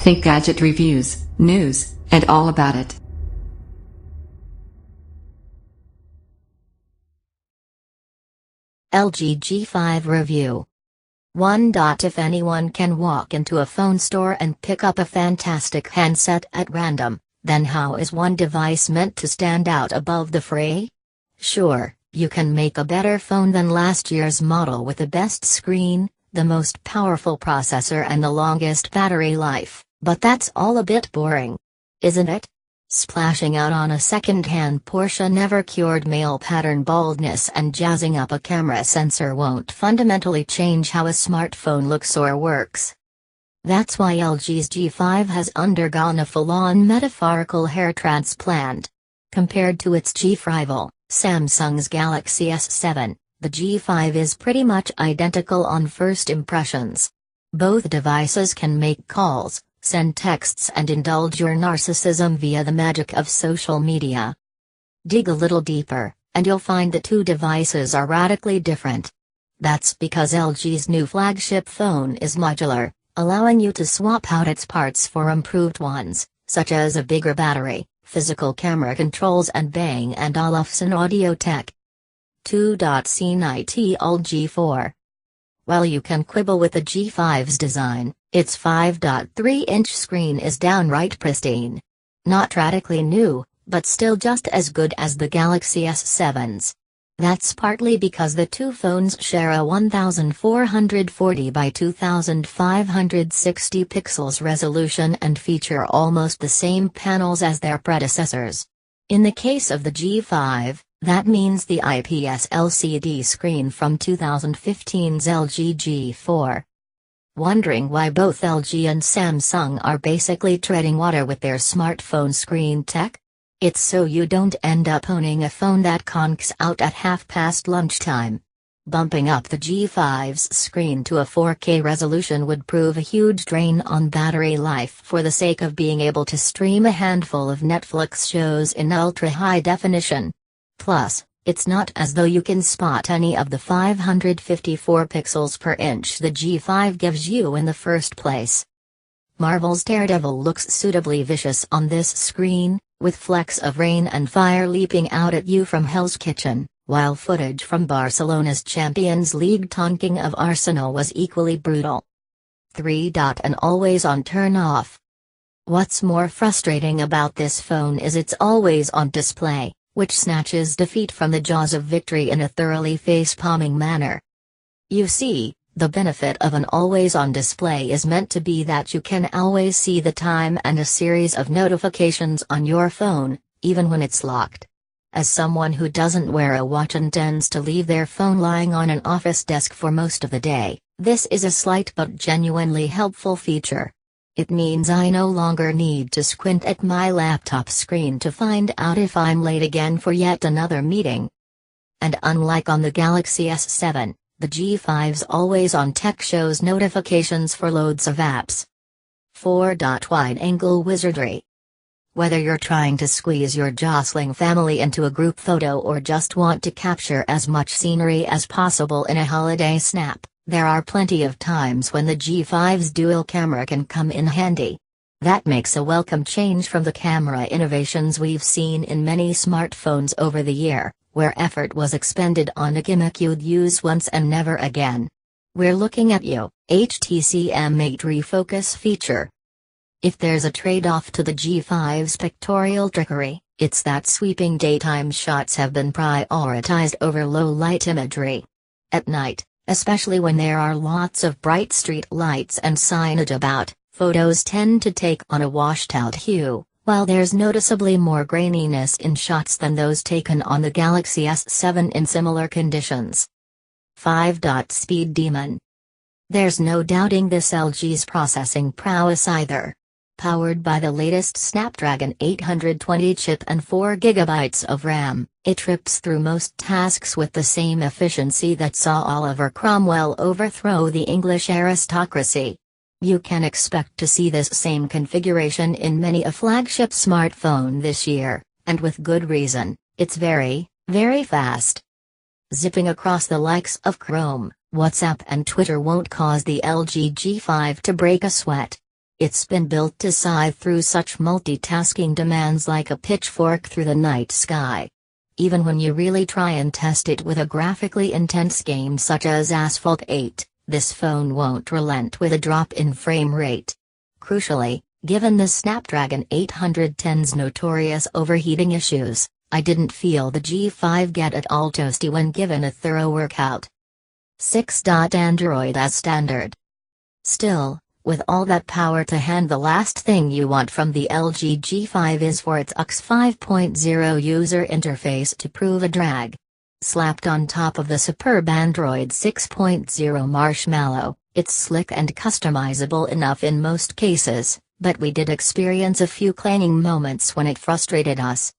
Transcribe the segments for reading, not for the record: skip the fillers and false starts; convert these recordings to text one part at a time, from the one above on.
Think gadget reviews, news, and all about it. LG G5 Review 1. If anyone can walk into a phone store and pick up a fantastic handset at random, then how is one device meant to stand out above the fray? Sure, you can make a better phone than last year's model with the best screen, the most powerful processor and the longest battery life, but that's all a bit boring. Isn't it? Splashing out on a second-hand Porsche never cured male pattern baldness, and jazzing up a camera sensor won't fundamentally change how a smartphone looks or works. That's why LG's G5 has undergone a full-on metaphorical hair transplant. Compared to its chief rival, Samsung's Galaxy S7, the G5 is pretty much identical on first impressions. Both devices can make calls, send texts and indulge your narcissism via the magic of social media. Dig a little deeper, and you'll find the two devices are radically different. That's because LG's new flagship phone is modular, allowing you to swap out its parts for improved ones, such as a bigger battery, physical camera controls and Bang & Olufsen audio tech. 2. C9T G4. While you can quibble with the G5's design, its 5.3-inch screen is downright pristine. Not radically new, but still just as good as the Galaxy S7's. That's partly because the two phones share a 1440 by 2560 pixels resolution and feature almost the same panels as their predecessors. In the case of the G5, that means the IPS LCD screen from 2015's LG G4. Wondering why both LG and Samsung are basically treading water with their smartphone screen tech? It's so you don't end up owning a phone that conks out at half-past lunchtime. Bumping up the G5's screen to a 4K resolution would prove a huge drain on battery life for the sake of being able to stream a handful of Netflix shows in ultra-high definition. Plus, it's not as though you can spot any of the 554 pixels per inch the G5 gives you in the first place. Marvel's Daredevil looks suitably vicious on this screen, with flecks of rain and fire leaping out at you from Hell's Kitchen, while footage from Barcelona's Champions League taunting of Arsenal was equally brutal. 3. An always-on turn-off. What's more frustrating about this phone is its always-on display, which snatches defeat from the jaws of victory in a thoroughly face-palming manner. You see, the benefit of an always-on display is meant to be that you can always see the time and a series of notifications on your phone, even when it's locked. As someone who doesn't wear a watch and tends to leave their phone lying on an office desk for most of the day, this is a slight but genuinely helpful feature. It means I no longer need to squint at my laptop screen to find out if I'm late again for yet another meeting. And unlike on the Galaxy S7, the G5's always-on tech shows notifications for loads of apps. 4. Wide-angle wizardry. Whether you're trying to squeeze your jostling family into a group photo or just want to capture as much scenery as possible in a holiday snap, there are plenty of times when the G5's dual camera can come in handy. That makes a welcome change from the camera innovations we've seen in many smartphones over the year, where effort was expended on a gimmick you'd use once and never again. We're looking at you, HTC M8 refocus feature. If there's a trade-off to the G5's pictorial trickery, it's that sweeping daytime shots have been prioritized over low-light imagery. At night, especially when there are lots of bright street lights and signage about, photos tend to take on a washed-out hue, while there's noticeably more graininess in shots than those taken on the Galaxy S7 in similar conditions. 5. Speed demon. There's no doubting this LG's processing prowess either. Powered by the latest Snapdragon 820 chip and 4 GB of RAM, it trips through most tasks with the same efficiency that saw Oliver Cromwell overthrow the English aristocracy. You can expect to see this same configuration in many a flagship smartphone this year, and with good reason. It's very, very fast. Zipping across the likes of Chrome, WhatsApp and Twitter won't cause the LG G5 to break a sweat. It's been built to scythe through such multitasking demands like a pitchfork through the night sky. Even when you really try and test it with a graphically intense game such as Asphalt 8, this phone won't relent with a drop in frame rate. Crucially, given the Snapdragon 810's notorious overheating issues, I didn't feel the G5 get at all toasty when given a thorough workout. 6. Android as standard. Still, with all that power to hand, the last thing you want from the LG G5 is for its UX 5.0 user interface to prove a drag. Slapped on top of the superb Android 6.0 Marshmallow, it's slick and customizable enough in most cases, but we did experience a few clanging moments when it frustrated us.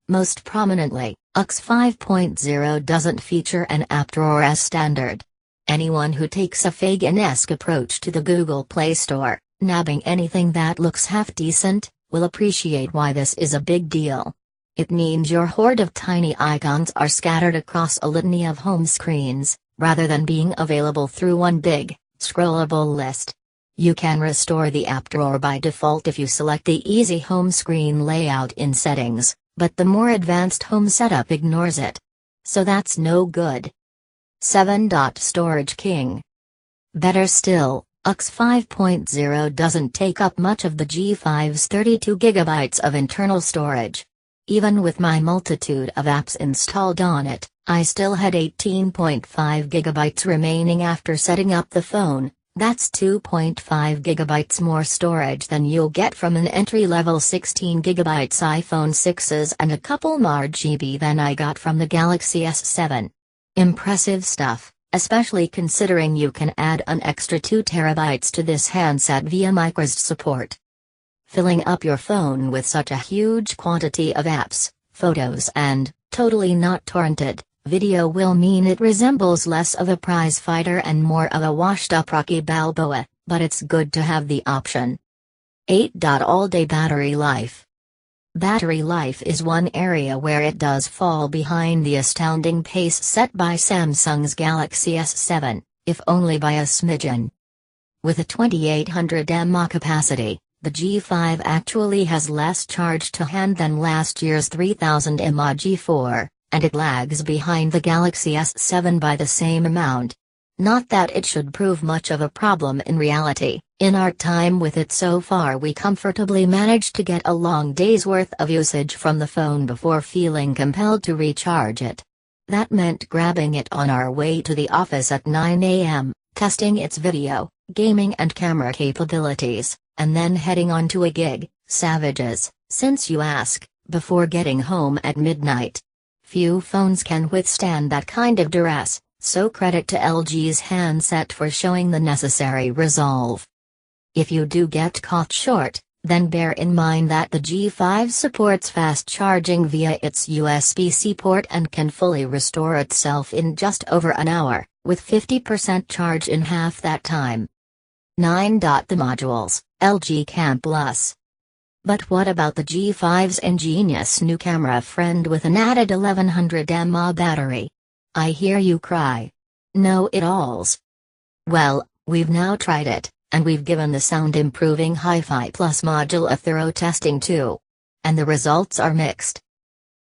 Most prominently, UX 5.0 doesn't feature an app drawer as standard. Anyone who takes a Fagin-esque approach to the Google Play Store, nabbing anything that looks half-decent, will appreciate why this is a big deal. It means your horde of tiny icons are scattered across a litany of home screens, rather than being available through one big, scrollable list. You can restore the app drawer by default if you select the Easy Home Screen layout in Settings, but the more advanced home setup ignores it. So that's no good. 7. Storage king. Better still, UX 5.0 doesn't take up much of the G5's 32GB of internal storage. Even with my multitude of apps installed on it, I still had 18.5GB remaining after setting up the phone. That's 2.5GB more storage than you'll get from an entry-level 16GB iPhone 6s and a couple more GB than I got from the Galaxy S7. Impressive stuff, especially considering you can add an extra 2TB to this handset via microSD support. Filling up your phone with such a huge quantity of apps, photos and, totally not torrented, video will mean it resembles less of a prize fighter and more of a washed-up Rocky Balboa, but it's good to have the option. 8. All-day battery life. Battery life is one area where it does fall behind the astounding pace set by Samsung's Galaxy S7, if only by a smidgen. With a 2800 mAh capacity, the G5 actually has less charge to hand than last year's 3000 mAh G4, and it lags behind the Galaxy S7 by the same amount. Not that it should prove much of a problem in reality. In our time with it so far, we comfortably managed to get a long day's worth of usage from the phone before feeling compelled to recharge it. That meant grabbing it on our way to the office at 9 a.m., testing its video, gaming and camera capabilities, and then heading on to a gig, savages, since you ask, before getting home at midnight. Few phones can withstand that kind of duress, so credit to LG's handset for showing the necessary resolve. If you do get caught short, then bear in mind that the G5 supports fast charging via its USB-C port and can fully restore itself in just over an hour, with 50% charge in half that time. 9. The modules, LG Cam Plus. But what about the G5's ingenious new camera friend with an added 1100 mAh battery? I hear you cry. Know-it-alls. Well, we've now tried it, and we've given the sound-improving Hi-Fi Plus module a thorough testing too. And the results are mixed.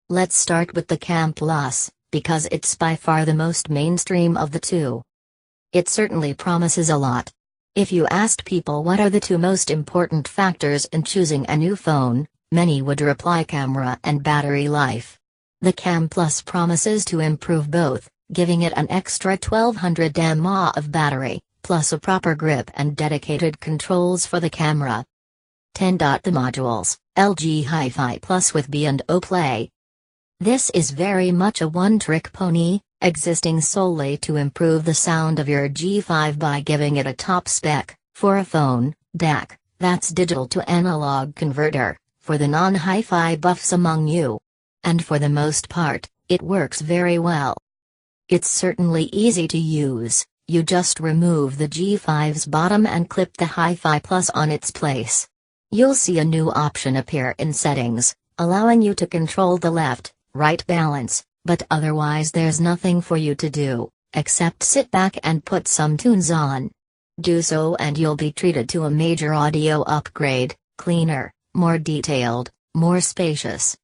Let's start with the Cam Plus, because it's by far the most mainstream of the two. It certainly promises a lot. If you asked people what are the two most important factors in choosing a new phone, many would reply camera and battery life. The Cam Plus promises to improve both, giving it an extra 1200 mAh of battery, plus a proper grip and dedicated controls for the camera. 10. The modules, LG Hi-Fi Plus with B&O Play. This is very much a one-trick pony, existing solely to improve the sound of your G5 by giving it a top spec, for a phone, DAC, that's digital to analog converter, for the non-hi-fi buffs among you. And for the most part, it works very well. It's certainly easy to use, you just remove the G5's bottom and clip the Hi-Fi Plus on its place. You'll see a new option appear in Settings, allowing you to control the left-right balance, but otherwise there's nothing for you to do, except sit back and put some tunes on. Do so and you'll be treated to a major audio upgrade, cleaner, more detailed, more spacious.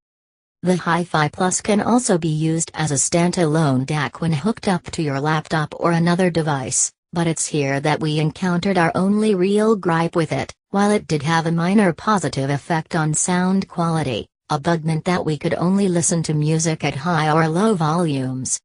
The Hi-Fi Plus can also be used as a standalone DAC when hooked up to your laptop or another device, but it's here that we encountered our only real gripe with it. While it did have a minor positive effect on sound quality, a bug meant that we could only listen to music at high or low volumes,